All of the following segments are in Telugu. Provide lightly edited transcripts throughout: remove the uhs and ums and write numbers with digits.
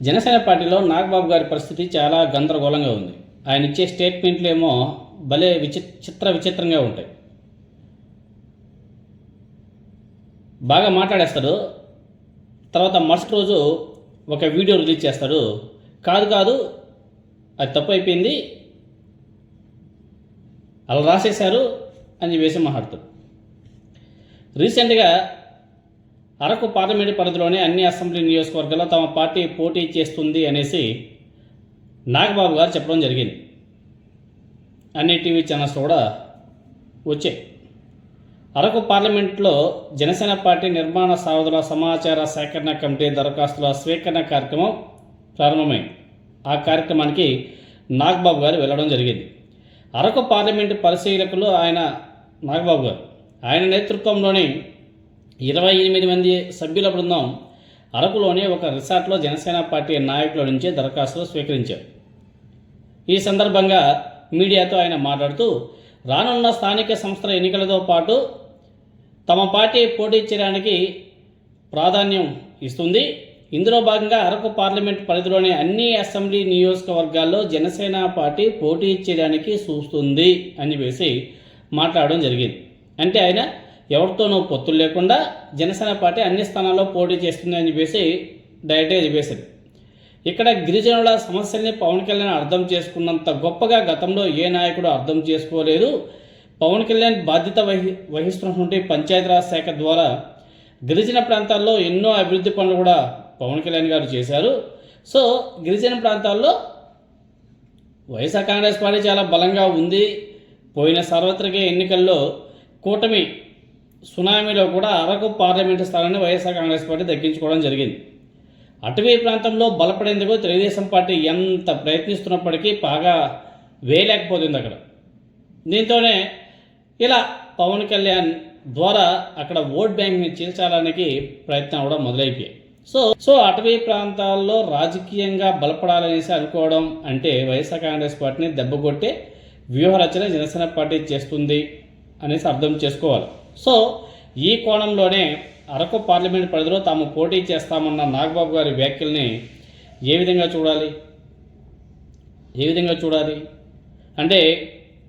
జనసేన పార్టీలో నాగబాబు గారి పరిస్థితి చాలా గందరగోళంగా ఉంది. ఆయన ఇచ్చే స్టేట్మెంట్లు ఏమో భలే విచిత్రంగా ఉంటాయి. బాగా మాట్లాడేస్తాడు. తర్వాత మరుసటి రోజు ఒక వీడియో రిలీజ్ చేస్తాడు. కాదు అది తప్పు అయిపోయింది, అలా రాసేశారు అని వేసి మాట్లాడతాడు. రీసెంట్గా అరకు పార్లమెంటు పరిధిలోని అన్ని అసెంబ్లీ నియోజకవర్గాల్లో తమ పార్టీ పోటీ చేస్తుంది అనేసి నాగబాబు గారు చెప్పడం జరిగింది. అన్ని టీవీ ఛానల్స్ కూడా వచ్చాయి. అరకు పార్లమెంట్లో జనసేన పార్టీ నిర్మాణ సారథుల సమాచార సేకరణ కమిటీ దరఖాస్తుల స్వీకరణ కార్యక్రమం ప్రారంభమైంది. ఆ కార్యక్రమానికి నాగబాబు గారు వెళ్ళడం జరిగింది. అరకు పార్లమెంటు పరిశీలకులు నాగబాబు గారు ఆయన నేతృత్వంలోని 28 మంది సభ్యుల బృందం అరకులోని ఒక రిసార్ట్లో జనసేన పార్టీ నాయకుల నుంచి దరఖాస్తులు స్వీకరించారు. ఈ సందర్భంగా మీడియాతో ఆయన మాట్లాడుతూ, రానున్న స్థానిక సంస్థల ఎన్నికలతో పాటు తమ పార్టీ పోటీ చేయడానికి ప్రాధాన్యం ఇస్తుంది. ఇందులో భాగంగా అరకు పార్లమెంట్ పరిధిలోని అన్ని అసెంబ్లీ నియోజకవర్గాల్లో జనసేన పార్టీ పోటీ చేయడానికి చూస్తుంది అని వేసి మాట్లాడడం జరిగింది. అంటే ఆయన ఎవరితోనూ పొత్తులు లేకుండా జనసేన పార్టీ అన్ని స్థానాల్లో పోటీ చేస్తుంది అని చెప్పేసి డైరెక్ట్గా చెప్పేశారు. ఇక్కడ గిరిజనుల సమస్యల్ని పవన్ కళ్యాణ్ అర్థం చేసుకున్నంత గొప్పగా గతంలో ఏ నాయకుడు అర్థం చేసుకోలేదు. పవన్ కళ్యాణ్ బాధ్యత వహిస్తున్నటువంటి పంచాయతీరాజ్ శాఖ ద్వారా గిరిజన ప్రాంతాల్లో ఎన్నో అభివృద్ధి పనులు కూడా పవన్ కళ్యాణ్ గారు చేశారు. సో గిరిజన ప్రాంతాల్లో వైఎస్ఆర్ కాంగ్రెస్ పార్టీ చాలా బలంగా ఉంది. పోయిన సార్వత్రిక ఎన్నికల్లో కూటమి సునామీలో కూడా అరకు పార్లమెంటు స్థానాన్ని వైఎస్ఆర్ కాంగ్రెస్ పార్టీ దక్కించుకోవడం జరిగింది. అటవీ ప్రాంతంలో బలపడేందుకు తెలుగుదేశం పార్టీ ఎంత ప్రయత్నిస్తున్నప్పటికీ బాగా వేయలేకపోతుంది అక్కడ. దీంతోనే ఇలా పవన్ కళ్యాణ్ ద్వారా అక్కడ ఓట్ బ్యాంక్ని చీల్చాలనికి ప్రయత్నం కూడా మొదలైపోయాయి. సో అటవీ ప్రాంతాల్లో రాజకీయంగా బలపడాలనేసి అనుకోవడం అంటే వైఎస్ఆర్ కాంగ్రెస్ పార్టీని దెబ్బకొట్టే వ్యూహరచన జనసేన పార్టీ చేస్తుంది అనేసి అర్థం చేసుకోవాలి. సో ఈ కోణంలోనే అరకు పార్లమెంట్ పరిధిలో తాము పోటీ చేస్తామన్న నాగబాబు గారి వ్యాఖ్యల్ని ఏ విధంగా చూడాలి అంటే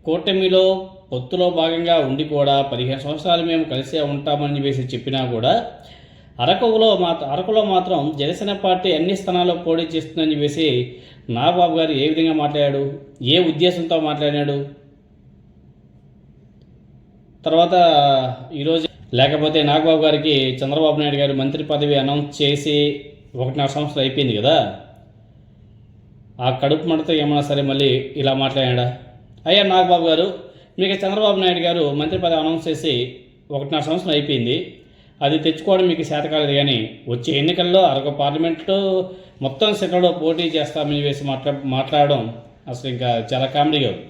కూటమిలో పొత్తులో భాగంగా ఉండి కూడా 15 సంవత్సరాలు మేము కలిసే ఉంటామని చెప్పేసి చెప్పినా కూడా అరకులో మాత్రం జనసేన పార్టీ అన్ని స్థానాల్లో పోటీ చేస్తుందని చెప్పేసి నాగబాబు గారు ఏ విధంగా మాట్లాడాడు, ఏ ఉద్దేశంతో మాట్లాడాడు? తర్వాత ఈరోజు లేకపోతే నాగబాబు గారికి చంద్రబాబు నాయుడు గారు మంత్రి పదవి అనౌన్స్ చేసి 1.5 సంవత్సరం అయిపోయింది కదా, ఆ కడుపు మంటతో ఏమన్నా సరే మళ్ళీ ఇలా మాట్లాడా? అయ్యా నాగబాబు గారు, మీకు చంద్రబాబు నాయుడు గారు మంత్రి పదవి అనౌన్స్ చేసి 1.5 సంవత్సరం అయిపోయింది, అది తెచ్చుకోవడం మీకు చేత కాలేదు. కానీ వచ్చే ఎన్నికల్లో అరకు పార్లమెంట్లో మొత్తం సెట్లో పోటీ చేస్తామని వేసి మాట్లాడడం అసలు ఇంకా చాలా కామెడీగా ఉంది.